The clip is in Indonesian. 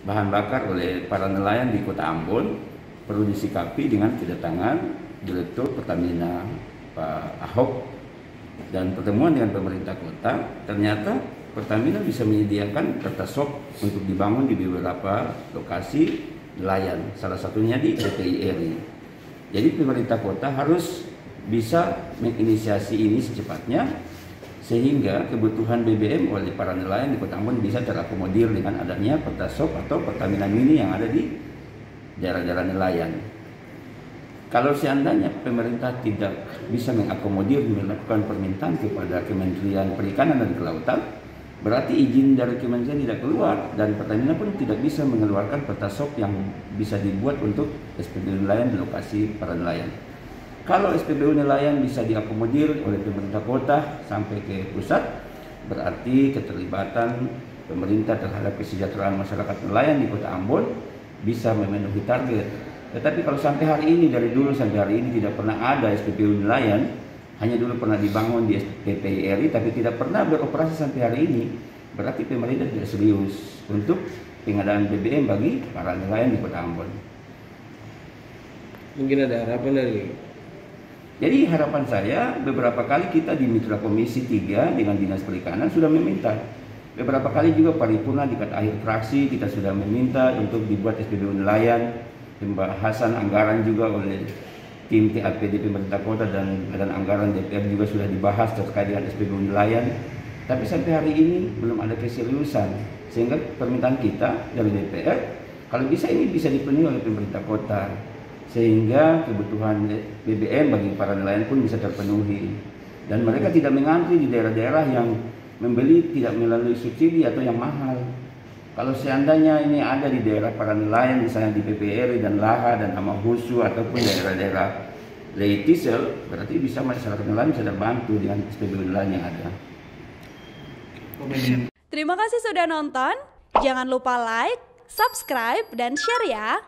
bahan bakar oleh para nelayan di Kota Ambon perlu disikapi dengan kedatangan Direktur Pertamina Pak Ahok dan pertemuan dengan pemerintah kota. Ternyata Pertamina bisa menyediakan pertasop untuk dibangun di beberapa lokasi nelayan, salah satunya di DPI RI. Jadi pemerintah kota harus bisa menginisiasi ini secepatnya, sehingga kebutuhan BBM oleh para nelayan di Kota Ambon bisa terakomodir dengan adanya pertasop atau Pertamina Mini yang ada di daerah-daerah nelayan. Kalau seandainya pemerintah tidak bisa mengakomodir melakukan permintaan kepada Kementerian Perikanan dan Kelautan, berarti izin dari kementerian tidak keluar dan Pertamina pun tidak bisa mengeluarkan pertasop yang bisa dibuat untuk SPBU nelayan di lokasi para nelayan. Kalau SPBU nelayan bisa diakomodir oleh pemerintah kota sampai ke pusat, berarti keterlibatan pemerintah terhadap kesejahteraan masyarakat nelayan di Kota Ambon bisa memenuhi target. Tetapi kalau sampai hari ini, dari dulu sampai hari ini tidak pernah ada SPBU nelayan, hanya dulu pernah dibangun di DPI RI tapi tidak pernah beroperasi sampai hari ini, berarti pemerintah tidak serius untuk pengadaan BBM bagi para nelayan di Kota Ambon. Mungkin ada harapan dari. Jadi harapan saya, beberapa kali kita di Mitra Komisi 3 dengan Dinas Perikanan sudah meminta. Beberapa kali juga paripurna di akhir fraksi kita sudah meminta untuk dibuat SPBU nelayan. Pembahasan anggaran juga oleh tim TAPD pemerintah kota dan Badan Anggaran DPR juga sudah dibahas terkait dengan SPBU nelayan. Tapi sampai hari ini belum ada keseriusan. Sehingga permintaan kita dari DPR, kalau bisa ini bisa dipenuhi oleh pemerintah kota, sehingga kebutuhan BBM bagi para nelayan pun bisa terpenuhi dan mereka tidak mengantri di daerah-daerah yang membeli tidak melalui subsidi atau yang mahal. Kalau seandainya ini ada di daerah para nelayan, misalnya di PPRI dan Laha dan Amahusu ataupun daerah-daerah Leitisel, berarti bisa masyarakat nelayan bisa terbantu dengan SPBU nelayan yang ada. Terima kasih sudah nonton. Jangan lupa like, subscribe, dan share ya.